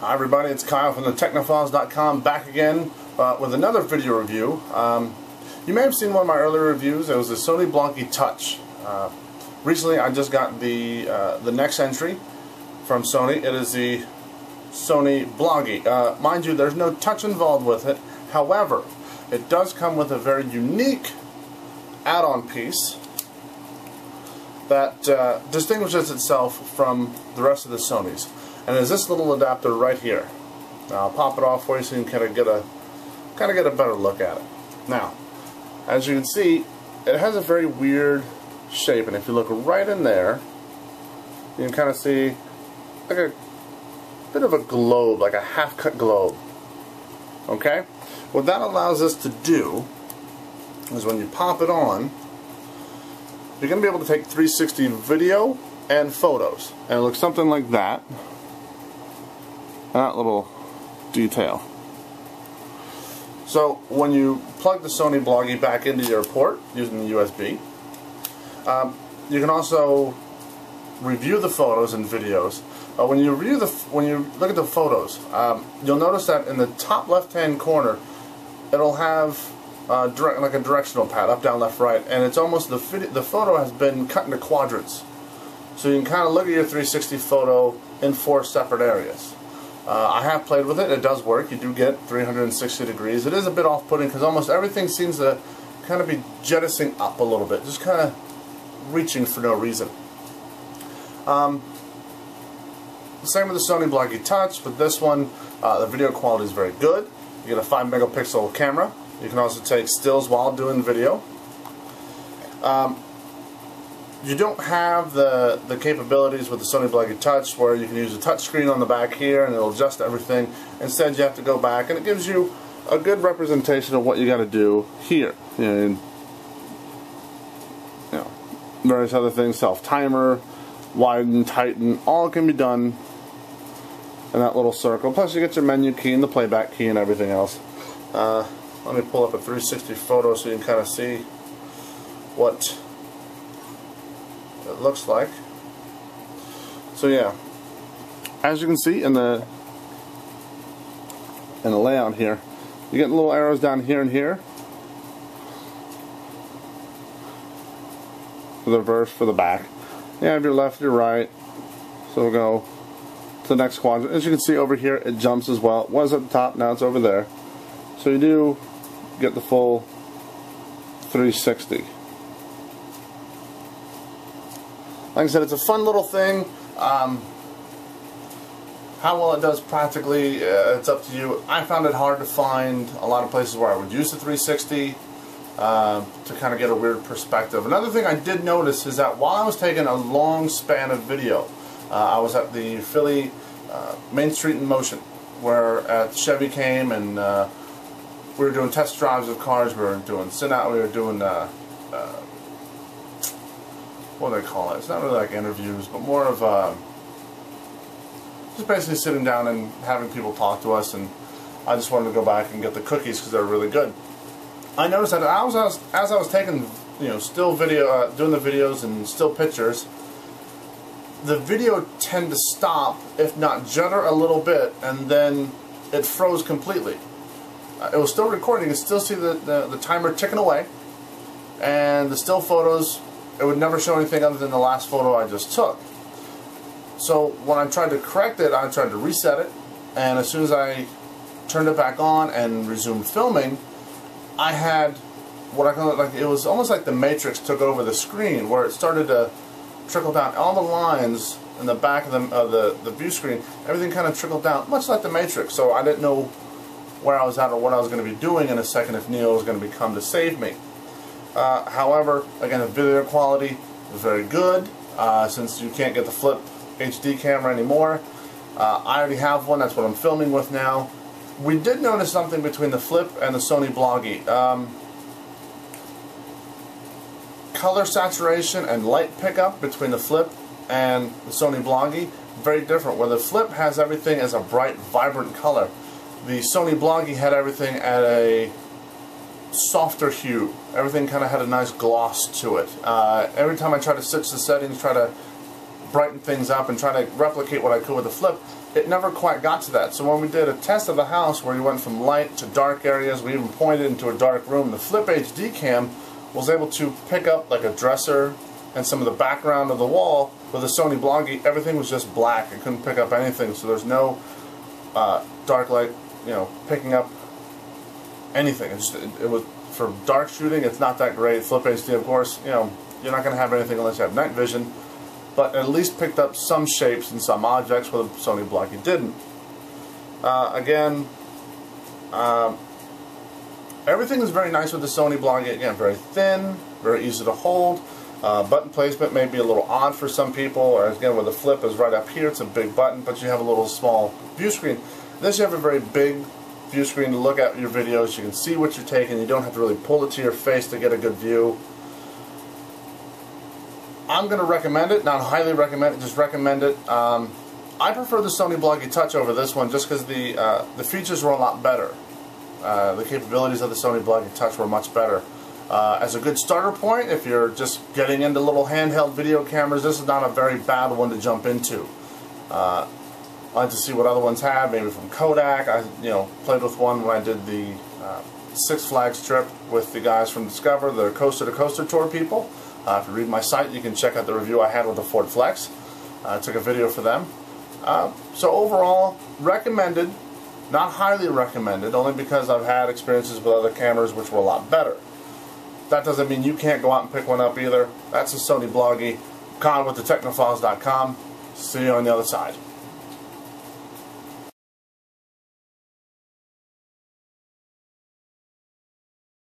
Hi everybody, it's Kyle from the Technophiles.com back again with another video review. You may have seen one of my earlier reviews. It was the Sony Bloggie Touch. Recently I just got the next entry from Sony. It is the Sony Bloggie. Mind you, there's no touch involved with it. However, it does come with a very unique add-on piece that distinguishes itself from the rest of the Sonys. And there's this little adapter right here. Now, I'll pop it off for you so you can kind of get a better look at it. Now, as you can see, it has a very weird shape, and if you look right in there, you can kind of see like a bit of a globe, like a half-cut globe. Okay? What that allows us to do is when you pop it on, you're going to be able to take 360 video and photos. And it looks something like that. That little detail. So when you plug the Sony Bloggie back into your port using the USB, you can also review the photos and videos. When you look at the photos, you'll notice that in the top left-hand corner, it'll have like a directional pad, up, down, left, right, and it's almost the photo has been cut into quadrants. So you can kind of look at your 360 photo in 4 separate areas. I have played with it. It does work. You do get 360 degrees. It is a bit off-putting because almost everything seems to kind of be jettisoning up a little bit, just kind of reaching for no reason. Same with the Sony Bloggie Touch, but this one, the video quality is very good. You get a 5 megapixel camera. You can also take stills while doing video. You don't have the capabilities with the Sony Bloggie Touch where you can use a touch screen on the back here and it'll adjust everything. Instead, you have to go back, and it gives you a good representation of what you got to do here. And various other things, self-timer, widen, tighten, all can be done in that little circle. Plus, you get your menu key and the playback key and everything else. Let me pull up a 360 photo so you can kind of see what it looks like. So yeah, as you can see in the layout here, you get little arrows down here and here for the reverse, for the back. You have your left, your right. So we'll go to the next quadrant. As you can see over here, it jumps as well. It was at the top, now it's over there. So you do get the full 360. Like I said, it's a fun little thing. How well it does practically, it's up to you. I found it hard to find a lot of places where I would use the 360 to kind of get a weird perspective. Another thing I did notice is that while I was taking a long span of video, I was at the Philly Main Street in Motion, where Chevy came and we were doing test drives of cars. We were doing sit-out. We were doing what do they call it? It's not really like interviews, but more of just basically sitting down and having people talk to us. And I just wanted to go back and get the cookies because they're really good. I noticed that as I was taking, still video, doing the videos and still pictures, the video tend to stop, if not judder a little bit, and then it froze completely. It was still recording. You could still see the timer ticking away, and the still photos, it would never show anything other than the last photo I just took. So when I tried to correct it, I tried to reset it, and as soon as I turned it back on and resumed filming, I had what I call it, like, it was almost like the Matrix took over the screen, where it started to trickle down. All the lines in the back of the view screen, everything kind of trickled down, much like the Matrix. So I didn't know where I was at or what I was going to be doing in a second if Neo was going to come to save me. However, again, the video quality is very good since you can't get the flip HD camera anymore. I already have one. That's what I'm filming with now. We did notice something between the flip and the Sony Bloggie. Color saturation and light pickup between the flip and the Sony Bloggie, very different. Where the flip has everything as a bright, vibrant color, the Sony Bloggie had everything at a softer hue. Everything kind of had a nice gloss to it. Every time I try to switch the settings, try to brighten things up and try to replicate what I could with the flip, it never quite got to that. So when we did a test of the house where we went from light to dark areas, we even pointed into a dark room, the Flip HD cam was able to pick up like a dresser and some of the background of the wall. With the Sony Bloggie, everything was just black. It couldn't pick up anything, so there's no dark light, picking up anything. It was for dark shooting. It's not that great. Flip HD, of course, you're not going to have anything unless you have night vision, but at least picked up some shapes and some objects where the Sony Bloggie didn't. Again, everything is very nice with the Sony Bloggie. Again, very thin, very easy to hold. Button placement may be a little odd for some people, or again, where the flip is right up here, it's a big button, but you have a little small view screen. This you have a very big view screen to look at your videos. You can see what you're taking. You don't have to really pull it to your face to get a good view. I'm going to recommend it, not highly recommend it, just recommend it. I prefer the Sony Bloggie Touch over this one just because the features were a lot better. The capabilities of the Sony Bloggie Touch were much better. As a good starter point, if you're just getting into little handheld video cameras, this is not a very bad one to jump into. I like to see what other ones have, maybe from Kodak. I played with one when I did the Six Flags trip with the guys from Discover, the Coaster to Coaster Tour people. If you read my site, you can check out the review I had with the Ford Flex. I took a video for them. So overall, recommended, not highly recommended, only because I've had experiences with other cameras which were a lot better. That doesn't mean you can't go out and pick one up either. That's the Sony Bloggie. Con with the Technophiles.com. See you on the other side.